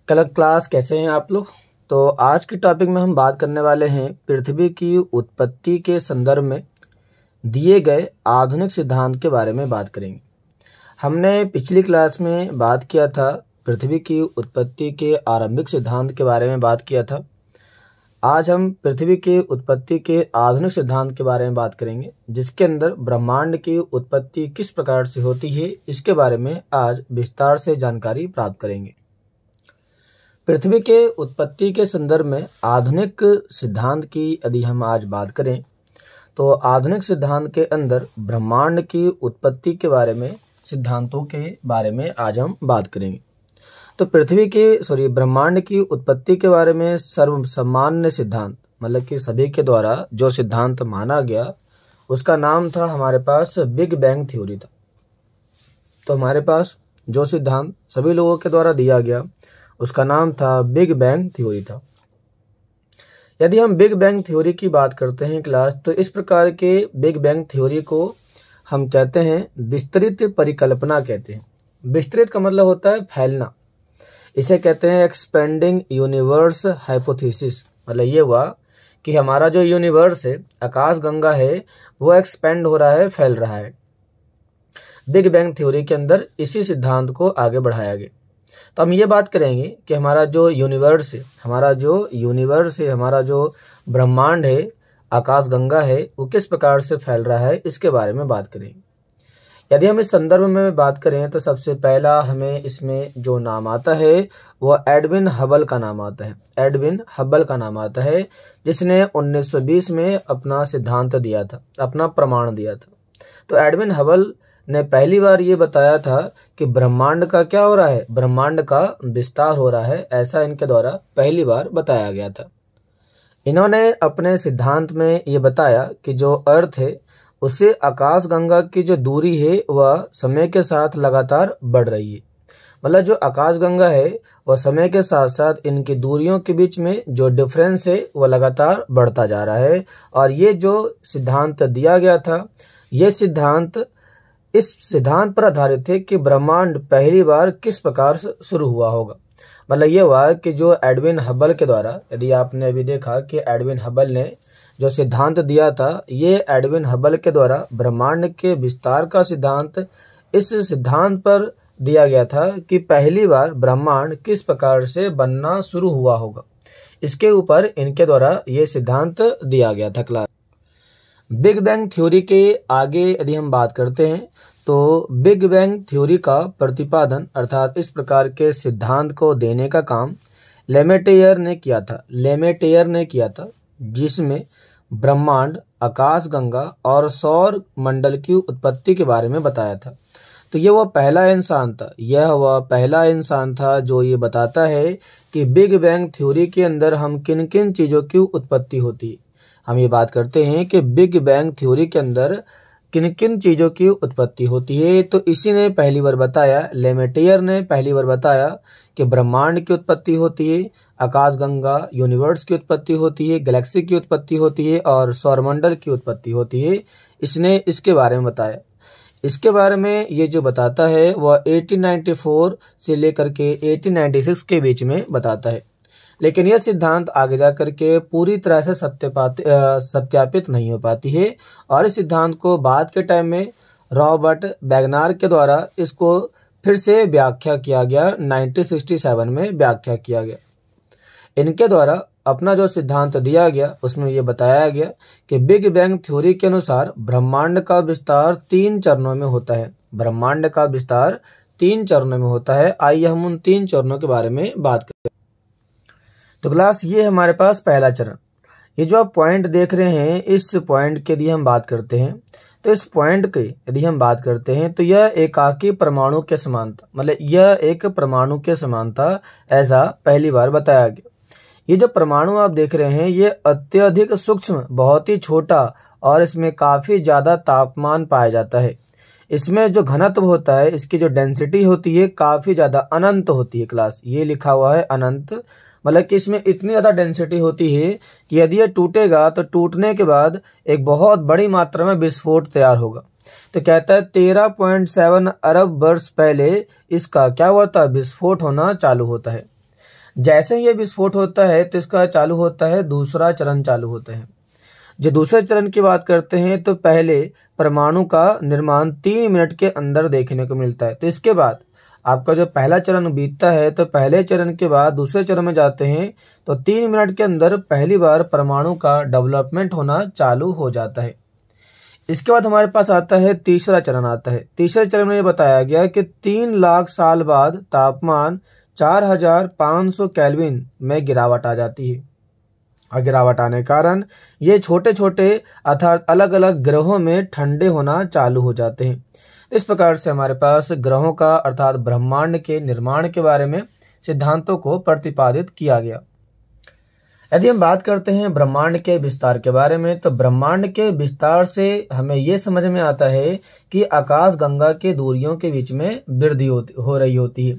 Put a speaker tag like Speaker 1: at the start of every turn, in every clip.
Speaker 1: Class कैसे हैं आप लोग। तो आज के टॉपिक में हम बात करने वाले हैं पृथ्वी की उत्पत्ति के संदर्भ में दिए गए आधुनिक सिद्धांत के बारे में बात करेंगे। हमने पिछली क्लास में बात किया था पृथ्वी की उत्पत्ति के आरंभिक सिद्धांत के बारे में बात किया था। आज हम पृथ्वी की उत्पत्ति के आधुनिक सिद्धांत के बारे में बात करेंगे, जिसके अंदर ब्रह्मांड की उत्पत्ति किस प्रकार से होती है इसके बारे में आज विस्तार से जानकारी प्राप्त करेंगे। पृथ्वी के उत्पत्ति के संदर्भ में आधुनिक सिद्धांत की यदि हम आज बात करें तो आधुनिक सिद्धांत के अंदर ब्रह्मांड की उत्पत्ति के बारे में सिद्धांतों के बारे में आज हम बात करेंगे। तो ब्रह्मांड की उत्पत्ति के बारे में सर्वसामान्य सिद्धांत मतलब कि सभी के द्वारा जो सिद्धांत माना गया उसका नाम था हमारे पास बिग बैंग थ्योरी था। तो हमारे पास जो सिद्धांत सभी लोगों के द्वारा दिया गया उसका नाम था बिग बैंग थ्योरी था। यदि हम बिग बैंग थ्योरी की बात करते हैं क्लास, तो इस प्रकार के बिग बैंग थ्योरी को हम कहते हैं विस्तृत परिकल्पना कहते हैं। विस्तृत का मतलब होता है फैलना। इसे कहते हैं एक्सपेंडिंग यूनिवर्स हाइपोथेसिस। मतलब ये हुआ कि हमारा जो यूनिवर्स है, आकाश गंगा है, वो एक्सपेंड हो रहा है, फैल रहा है। बिग बैंग थ्योरी के अंदर इसी सिद्धांत को आगे बढ़ाया गया। तो हम ये बात करेंगे कि हमारा जो यूनिवर्स है, हमारा जो ब्रह्मांड है, आकाश गंगा है, वो किस प्रकार से फैल रहा है इसके बारे में बात करेंगे। यदि हम इस संदर्भ में बात करें तो सबसे पहला हमें इसमें जो नाम आता है वो एडविन हबल का नाम आता है, जिसने 1920 में अपना सिद्धांत दिया था, अपना प्रमाण दिया था। तो एडविन हबल ने पहली बार ये बताया था कि ब्रह्मांड का क्या हो रहा है, ब्रह्मांड का विस्तार हो रहा है, ऐसा इनके द्वारा पहली बार बताया गया था। इन्होंने अपने सिद्धांत में ये बताया कि जो अर्थ है उससे आकाश गंगा की जो दूरी है वह समय के साथ लगातार बढ़ रही है। मतलब जो आकाश गंगा है वह समय के साथ साथ इनकी दूरियों के बीच में जो डिफरेंस है वह लगातार बढ़ता जा रहा है। और ये जो सिद्धांत दिया गया था, ये सिद्धांत इस सिद्धांत पर आधारित है कि ब्रह्मांड पहली बार किस प्रकार से शुरू हुआ होगा। मतलब ये हुआ कि जो एडविन हबल के द्वारा, यदि आपने अभी देखा कि एडविन हबल ने जो सिद्धांत दिया था, ये एडविन हबल के द्वारा ब्रह्मांड के विस्तार का सिद्धांत इस सिद्धांत पर दिया गया था कि पहली बार ब्रह्मांड किस प्रकार से बनना शुरू हुआ होगा। इसके ऊपर इनके द्वारा ये सिद्धांत दिया गया था क्लास। बिग बैंग थ्योरी के आगे यदि हम बात करते हैं तो बिग बैंग थ्योरी का प्रतिपादन अर्थात इस प्रकार के सिद्धांत को देने का काम लेमेटियर ने किया था, जिसमें ब्रह्मांड, आकाश गंगा और सौर मंडल की उत्पत्ति के बारे में बताया था। तो यह वह पहला इंसान था जो ये बताता है कि बिग बैंग थ्योरी के अंदर हम किन किन चीज़ों की उत्पत्ति होती है। हम ये बात करते हैं कि बिग बैंग थ्योरी के अंदर किन किन चीज़ों की उत्पत्ति होती है। तो इसी ने पहली बार बताया, लेमेटियर ने पहली बार बताया कि ब्रह्मांड की उत्पत्ति होती है, आकाश गंगा यूनिवर्स की उत्पत्ति होती है, गैलेक्सी की उत्पत्ति होती है और सौरमंडल की उत्पत्ति होती है। इसने इसके बारे में बताया। इसके बारे में ये जो बताता है वह 1894 से लेकर के 1896 के बीच में बताता है। लेकिन यह सिद्धांत आगे जाकर के पूरी तरह से सत्यापित नहीं हो पाती है और इस सिद्धांत को बाद के टाइम में रॉबर्ट वैगनार के द्वारा इसको फिर से व्याख्या किया गया, 1967 में व्याख्या किया गया। इनके द्वारा अपना जो सिद्धांत दिया गया उसमें यह बताया गया कि बिग बैंग थ्योरी के अनुसार ब्रह्मांड का विस्तार 3 चरणों में होता है। आइए हम उन 3 चरणों के बारे में बात करें। तो क्लास, ये हमारे पास पहला चरण, ये जो आप पॉइंट देख रहे हैं, इस पॉइंट के यदि हम बात करते हैं तो इस पॉइंट के यदि हम बात करते हैं तो यह एकाकी परमाणु के समान था। मतलब यह एक परमाणु के समान था, ऐसा पहली बार बताया गया। ये जो परमाणु आप देख रहे हैं ये अत्यधिक सूक्ष्म, बहुत ही छोटा और इसमें काफ़ी ज़्यादा तापमान पाया जाता है। इसमें जो घनत्व होता है, इसकी जो डेंसिटी होती है काफ़ी ज़्यादा अनंत होती है क्लास। ये लिखा हुआ है अनंत, मतलब कि इसमें इतनी ज़्यादा डेंसिटी होती है कि यदि ये टूटेगा तो टूटने के बाद एक बहुत बड़ी मात्रा में विस्फोट तैयार होगा। तो कहता है 13.7 अरब वर्ष पहले इसका क्या हुआ था, विस्फोट होना चालू होता है। जैसे ही ये विस्फोट होता है तो इसका चालू होता है दूसरा चरण चालू होता है। जो दूसरे चरण की बात करते हैं तो पहले परमाणु का निर्माण 3 मिनट के अंदर देखने को मिलता है। तो इसके बाद आपका जो पहला चरण बीतता है तो पहले चरण के बाद दूसरे चरण में जाते हैं तो 3 मिनट के अंदर पहली बार परमाणु का डेवलपमेंट होना चालू हो जाता है। इसके बाद हमारे पास आता है तीसरा चरण आता है। तीसरे चरण में ये बताया गया कि 3 लाख साल बाद तापमान 4500 केल्विन में गिरावट आ जाती है और गिरावट आने के कारण ये छोटे छोटे अर्थात अलग अलग ग्रहों में ठंडे होना चालू हो जाते हैं। इस प्रकार से हमारे पास ग्रहों का अर्थात ब्रह्मांड के निर्माण के बारे में सिद्धांतों को प्रतिपादित किया गया। यदि हम बात करते हैं ब्रह्मांड के विस्तार के बारे में तो ब्रह्मांड के विस्तार से हमें ये समझ में आता है कि आकाश गंगा के दूरियों के बीच में वृद्धि हो रही होती है।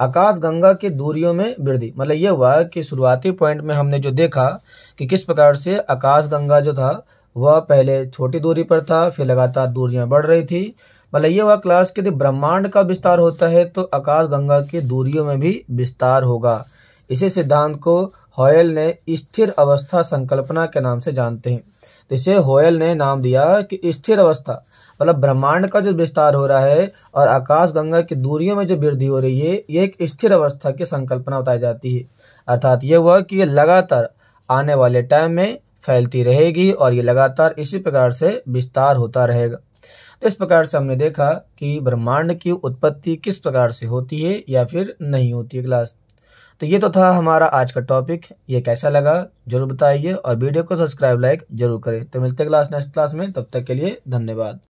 Speaker 1: आकाश गंगा की दूरियों में वृद्धि मतलब ये हुआ कि शुरुआती पॉइंट में हमने जो देखा कि किस प्रकार से आकाश गंगा जो था वह पहले छोटी दूरी पर था, फिर लगातार दूरियां बढ़ रही थी। मतलब ये हुआ क्लास कि यदि ब्रह्मांड का विस्तार होता है तो आकाश गंगा की दूरियों में भी विस्तार होगा। इसी सिद्धांत को हॉयल ने स्थिर अवस्था संकल्पना के नाम से जानते हैं। तो इसे हॉयल ने नाम दिया कि स्थिर अवस्था मतलब ब्रह्मांड का जो विस्तार हो रहा है और आकाश गंगा की दूरियों में जो वृद्धि हो रही है ये एक स्थिर अवस्था की संकल्पना बताई जाती है। अर्थात ये हुआ कि ये लगातार आने वाले टाइम में फैलती रहेगी और ये लगातार इसी प्रकार से विस्तार होता रहेगा। तो इस प्रकार से हमने देखा कि ब्रह्मांड की उत्पत्ति किस प्रकार से होती है या फिर नहीं होती है क्लास। तो ये तो था हमारा आज का टॉपिक। ये कैसा लगा जरूर बताइए और वीडियो को सब्सक्राइब लाइक जरूर करें। तो मिलते हैं क्लास नेक्स्ट क्लास में, तब तक के लिए धन्यवाद।